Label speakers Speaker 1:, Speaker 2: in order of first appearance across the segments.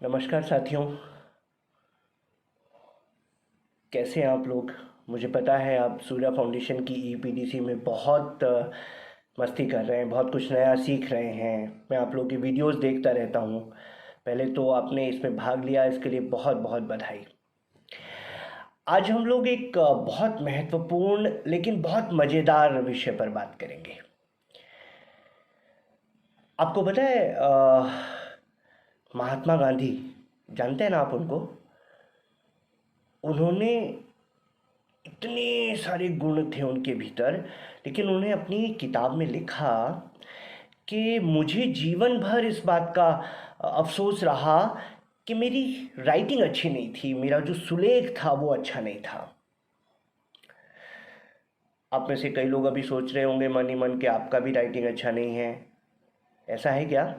Speaker 1: नमस्कार साथियों। कैसे हैं आप लोग? मुझे पता है आप सूर्या फाउंडेशन की ईपीडीसी में बहुत मस्ती कर रहे हैं, बहुत कुछ नया सीख रहे हैं। मैं आप लोगों की वीडियोस देखता रहता हूँ। पहले तो आपने इसमें भाग लिया, इसके लिए बहुत बहुत बधाई। आज हम लोग एक बहुत महत्वपूर्ण लेकिन बहुत मज़ेदार विषय पर बात करेंगे। आपको पता है महात्मा गांधी, जानते हैं ना आप उनको? उन्होंने इतने सारे गुण थे उनके भीतर, लेकिन उन्होंने अपनी किताब में लिखा कि मुझे जीवन भर इस बात का अफसोस रहा कि मेरी राइटिंग अच्छी नहीं थी, मेरा जो सुलेख था वो अच्छा नहीं था। आप में से कई लोग अभी सोच रहे होंगे मन ही मन कि आपका भी राइटिंग अच्छा नहीं है। ऐसा है क्या?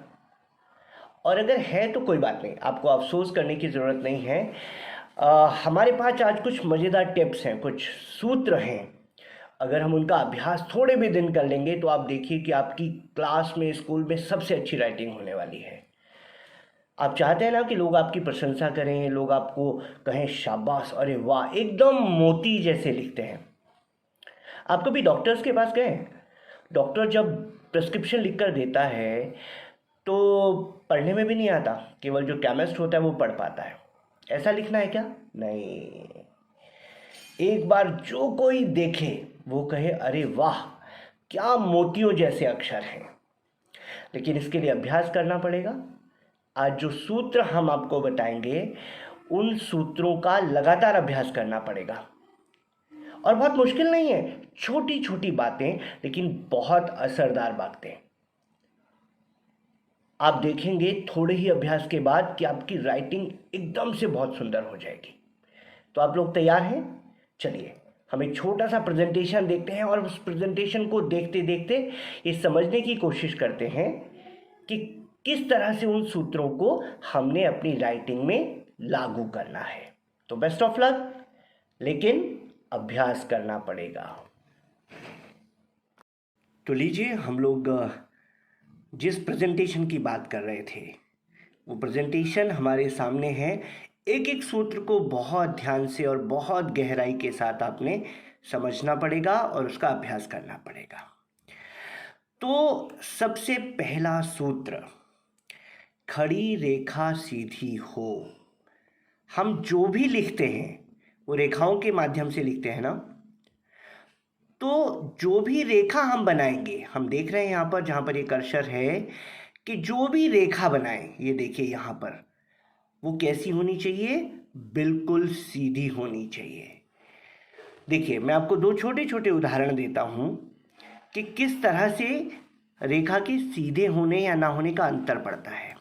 Speaker 1: और अगर है तो कोई बात नहीं, आपको अफसोस करने की ज़रूरत नहीं है। हमारे पास आज कुछ मज़ेदार टिप्स हैं, कुछ सूत्र हैं। अगर हम उनका अभ्यास थोड़े भी दिन कर लेंगे तो आप देखिए कि आपकी क्लास में, स्कूल में सबसे अच्छी राइटिंग होने वाली है। आप चाहते हैं ना कि लोग आपकी प्रशंसा करें, लोग आपको कहें शाबाश, अरे वाह, एकदम मोती जैसे लिखते हैं। आप कभी डॉक्टर्स के पास गए? डॉक्टर जब प्रिस्क्रिप्शन लिख कर देता है तो पढ़ने में भी नहीं आता, केवल जो केमिस्ट होता है वो पढ़ पाता है। ऐसा लिखना है क्या? नहीं। एक बार जो कोई देखे वो कहे अरे वाह, क्या मोतियों जैसे अक्षर हैं। लेकिन इसके लिए अभ्यास करना पड़ेगा। आज जो सूत्र हम आपको बताएंगे उन सूत्रों का लगातार अभ्यास करना पड़ेगा। और बहुत मुश्किल नहीं है, छोटी छोटी बातें लेकिन बहुत असरदार बातें। आप देखेंगे थोड़े ही अभ्यास के बाद कि आपकी राइटिंग एकदम से बहुत सुंदर हो जाएगी। तो आप लोग तैयार हैं? चलिए हम एक छोटा सा प्रेजेंटेशन देखते हैं और उस प्रेजेंटेशन को देखते देखते ये समझने की कोशिश करते हैं कि किस तरह से उन सूत्रों को हमने अपनी राइटिंग में लागू करना है। तो बेस्ट ऑफ लक, लेकिन अभ्यास करना पड़ेगा। तो लीजिए, हम लोग जिस प्रेजेंटेशन की बात कर रहे थे वो प्रेजेंटेशन हमारे सामने है। एक एक सूत्र को बहुत ध्यान से और बहुत गहराई के साथ आपने समझना पड़ेगा और उसका अभ्यास करना पड़ेगा। तो सबसे पहला सूत्र, खड़ी रेखा सीधी हो। हम जो भी लिखते हैं वो रेखाओं के माध्यम से लिखते हैं ना। तो जो भी रेखा हम बनाएंगे, हम देख रहे हैं यहाँ पर, जहाँ पर ये कर्सर है, कि जो भी रेखा बनाएं, ये देखिए यहाँ पर, वो कैसी होनी चाहिए? बिल्कुल सीधी होनी चाहिए। देखिए मैं आपको दो छोटे छोटे उदाहरण देता हूँ कि किस तरह से रेखा के सीधे होने या ना होने का अंतर पड़ता है।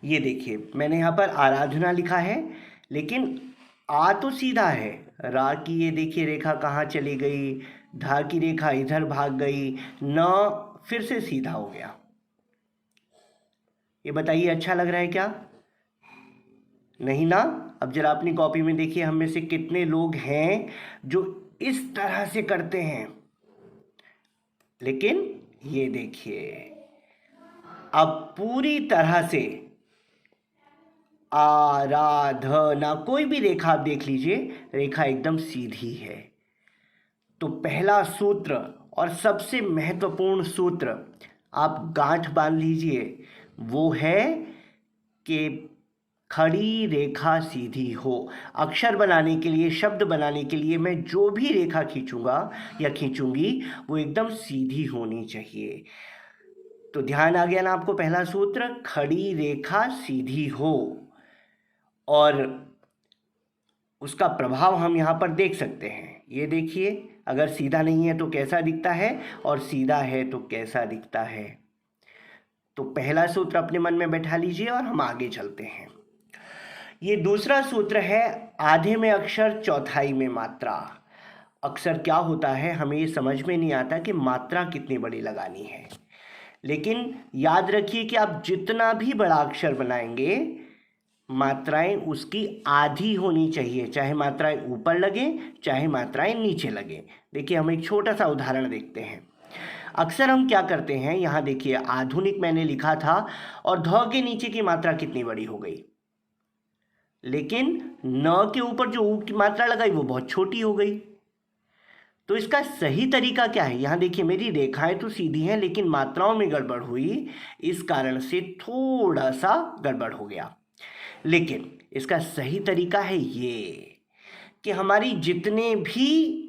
Speaker 1: ये देखिए मैंने यहाँ पर आराधना लिखा है, लेकिन आ तो सीधा है, रा की ये देखिए रेखा कहाँ चली गई, धा की रेखा इधर भाग गई, न फिर से सीधा हो गया। ये बताइए अच्छा लग रहा है क्या? नहीं ना? अब जरा अपनी कॉपी में देखिए, हम में से कितने लोग हैं जो इस तरह से करते हैं। लेकिन ये देखिए, अब पूरी तरह से आराधना, कोई भी रेखा आप देख लीजिए, रेखा एकदम सीधी है। तो पहला सूत्र और सबसे महत्वपूर्ण सूत्र आप गांठ बांध लीजिए, वो है कि खड़ी रेखा सीधी हो। अक्षर बनाने के लिए, शब्द बनाने के लिए मैं जो भी रेखा खींचूंगा या खींचूंगी वो एकदम सीधी होनी चाहिए। तो ध्यान आ गया ना आपको? पहला सूत्र, खड़ी रेखा सीधी हो। और उसका प्रभाव हम यहाँ पर देख सकते हैं। ये देखिए, अगर सीधा नहीं है तो कैसा दिखता है, और सीधा है तो कैसा दिखता है। तो पहला सूत्र अपने मन में बैठा लीजिए और हम आगे चलते हैं। ये दूसरा सूत्र है, आधे में अक्षर चौथाई में मात्रा। अक्सर क्या होता है, हमें ये समझ में नहीं आता कि मात्रा कितनी बड़ी लगानी है। लेकिन याद रखिए कि आप जितना भी बड़ा अक्षर बनाएंगे, मात्राएं उसकी आधी होनी चाहिए, चाहे मात्राएं ऊपर लगे चाहे मात्राएं नीचे लगे। देखिए हम एक छोटा सा उदाहरण देखते हैं। अक्सर हम क्या करते हैं, यहाँ देखिए आधुनिक मैंने लिखा था और ध के नीचे की मात्रा कितनी बड़ी हो गई, लेकिन न के ऊपर जो ऊ की मात्रा लगाई वो बहुत छोटी हो गई। तो इसका सही तरीका क्या है, यहाँ देखिए मेरी रेखाएं तो सीधी हैं लेकिन मात्राओं में गड़बड़ हुई, इस कारण से थोड़ा सा गड़बड़ हो गया। लेकिन इसका सही तरीका है ये कि हमारी जितने भी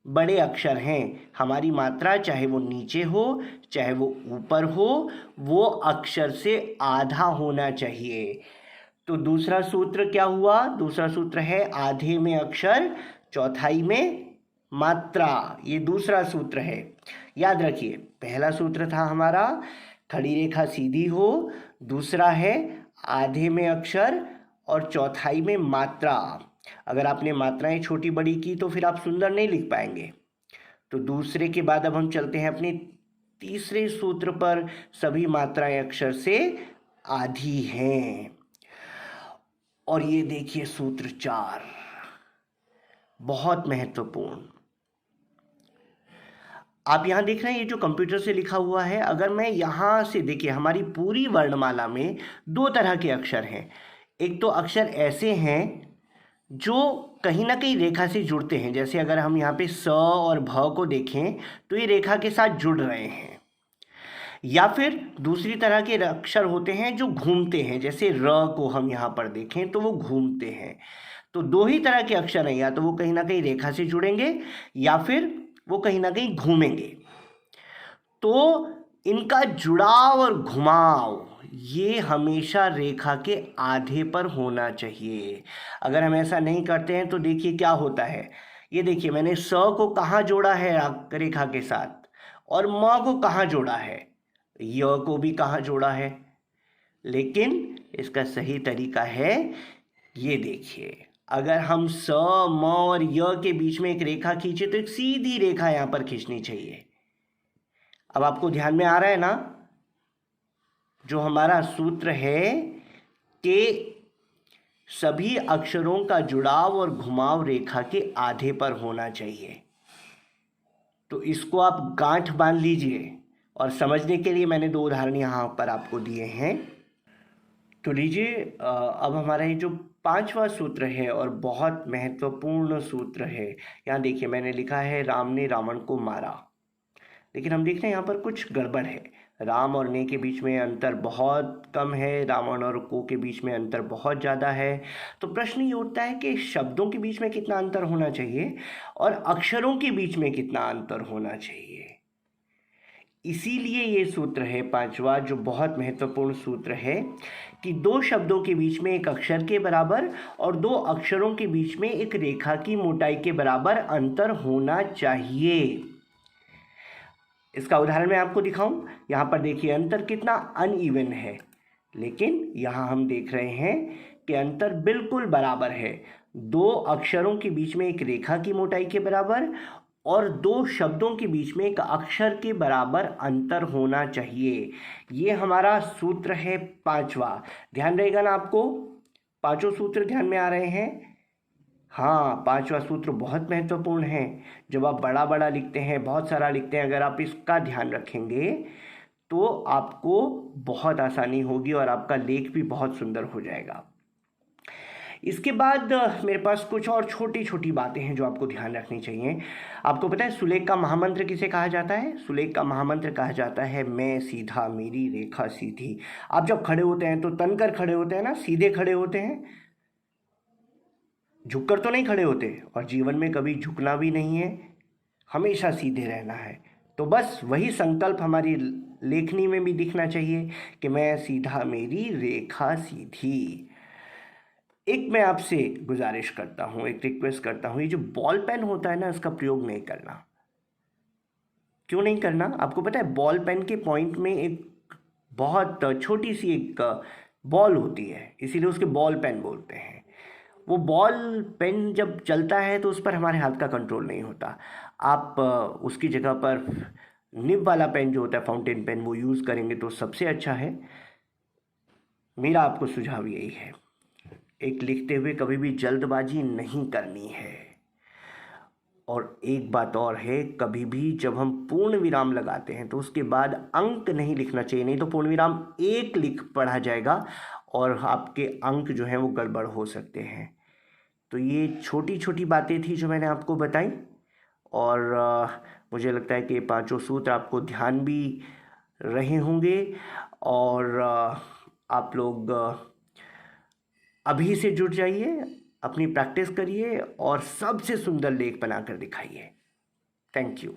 Speaker 1: बड़े अक्षर हैं, हमारी मात्रा चाहे वो नीचे हो चाहे वो ऊपर हो, वो अक्षर से आधा होना चाहिए। तो दूसरा सूत्र क्या हुआ, दूसरा सूत्र है आधे में अक्षर चौथाई में मात्रा, ये दूसरा सूत्र है। याद रखिए पहला सूत्र था हमारा खड़ी रेखा सीधी हो, दूसरा है आधे में अक्षर और चौथाई में मात्रा। अगर आपने मात्राएं छोटी बड़ी की तो फिर आप सुंदर नहीं लिख पाएंगे। तो दूसरे के बाद अब हम चलते हैं अपने तीसरे सूत्र पर, सभी मात्राएं अक्षर से आधी हैं। और ये देखिए सूत्र 4 बहुत महत्वपूर्ण। आप यहां देख रहे हैं ये जो कंप्यूटर से लिखा हुआ है, अगर मैं यहां से देखिए हमारी पूरी वर्णमाला में 2 तरह के अक्षर हैं। एक तो अक्षर ऐसे हैं जो कहीं ना कहीं रेखा से जुड़ते हैं, जैसे अगर हम यहाँ पे स और भ को देखें तो ये रेखा के साथ जुड़ रहे हैं। या फिर दूसरी तरह के अक्षर होते हैं जो घूमते हैं, जैसे र को हम यहाँ पर देखें तो वो घूमते हैं। तो 2 ही तरह के अक्षर हैं, या तो वो कहीं ना कहीं रेखा से जुड़ेंगे या फिर वो कहीं ना कहीं घूमेंगे। तो इनका जुड़ाव और घुमाव ये हमेशा रेखा के आधे पर होना चाहिए। अगर हम ऐसा नहीं करते हैं तो देखिए क्या होता है। ये देखिए मैंने स को कहाँ जोड़ा है रेखा के साथ, और म को कहाँ जोड़ा है, य को भी कहाँ जोड़ा है। लेकिन इसका सही तरीका है, ये देखिए अगर हम स म और य के बीच में एक रेखा खींचे तो एक सीधी रेखा यहाँ पर खींचनी चाहिए। अब आपको ध्यान में आ रहा है ना, जो हमारा सूत्र है कि सभी अक्षरों का जुड़ाव और घुमाव रेखा के आधे पर होना चाहिए। तो इसको आप गांठ बांध लीजिए, और समझने के लिए मैंने 2 उदाहरण यहाँ पर आपको दिए हैं। तो लीजिए अब हमारा ये जो 5वां सूत्र है और बहुत महत्वपूर्ण सूत्र है, यहाँ देखिए मैंने लिखा है राम ने रावण को मारा। लेकिन हम देख रहे हैं यहाँ पर कुछ गड़बड़ है। राम और ने के बीच में अंतर बहुत कम है, रावण और को के बीच में अंतर बहुत ज़्यादा है। तो प्रश्न ये उठता है कि शब्दों के बीच में कितना अंतर होना चाहिए और अक्षरों के बीच में कितना अंतर होना चाहिए। इसीलिए ये सूत्र है 5वां, जो बहुत महत्वपूर्ण सूत्र है कि 2 शब्दों के बीच में एक अक्षर के बराबर और 2 अक्षरों के बीच में एक रेखा की मोटाई के बराबर अंतर होना चाहिए। इसका उदाहरण मैं आपको दिखाऊं। यहाँ पर देखिए अंतर कितना अनइवन है, लेकिन यहाँ हम देख रहे हैं कि अंतर बिल्कुल बराबर है। 2 अक्षरों के बीच में एक रेखा की मोटाई के बराबर और 2 शब्दों के बीच में एक अक्षर के बराबर अंतर होना चाहिए। ये हमारा सूत्र है 5वां। ध्यान रहेगा ना आपको, 5 सूत्र ध्यान में आ रहे हैं। हाँ, 5वां सूत्र बहुत महत्वपूर्ण है। जब आप बड़ा बड़ा लिखते हैं, बहुत सारा लिखते हैं, अगर आप इसका ध्यान रखेंगे तो आपको बहुत आसानी होगी और आपका लेख भी बहुत सुंदर हो जाएगा। इसके बाद मेरे पास कुछ और छोटी छोटी बातें हैं जो आपको ध्यान रखनी चाहिए। आपको पता है सुलेख का महामंत्र किसे कहा जाता है? सुलेख का महामंत्र कहा जाता है मैं सीधा मेरी रेखा सीधी। आप जब खड़े होते हैं तो तनकर खड़े होते हैं ना, सीधे खड़े होते हैं, झुककर तो नहीं खड़े होते। और जीवन में कभी झुकना भी नहीं है, हमेशा सीधे रहना है। तो बस वही संकल्प हमारी लेखनी में भी दिखना चाहिए कि मैं सीधा मेरी रेखा सीधी। एक मैं आपसे गुजारिश करता हूँ, एक रिक्वेस्ट करता हूँ, ये जो बॉल पेन होता है ना, इसका प्रयोग नहीं करना। क्यों नहीं करना? आपको पता है बॉल पेन के पॉइंट में एक बहुत छोटी सी एक बॉल होती है, इसीलिए उसके बॉल पेन बोलते हैं। वो बॉल पेन जब चलता है तो उस पर हमारे हाथ का कंट्रोल नहीं होता। आप उसकी जगह पर निब वाला पेन जो होता है, फाउंटेन पेन, वो यूज़ करेंगे तो सबसे अच्छा है। मेरा आपको सुझाव यही है, एक लिखते हुए कभी भी जल्दबाजी नहीं करनी है। और एक बात और है, कभी भी जब हम पूर्ण विराम लगाते हैं तो उसके बाद अंक नहीं लिखना चाहिए, नहीं तो पूर्ण विराम 1 लिख पढ़ा जाएगा और आपके अंक जो हैं वो गड़बड़ हो सकते हैं। तो ये छोटी छोटी बातें थी जो मैंने आपको बताई, और मुझे लगता है कि ये पांचों सूत्र आपको ध्यान भी रहे होंगे, और आप लोग अभी से जुट जाइए, अपनी प्रैक्टिस करिए और सबसे सुंदर लेख बनाकर दिखाइए। Thank you.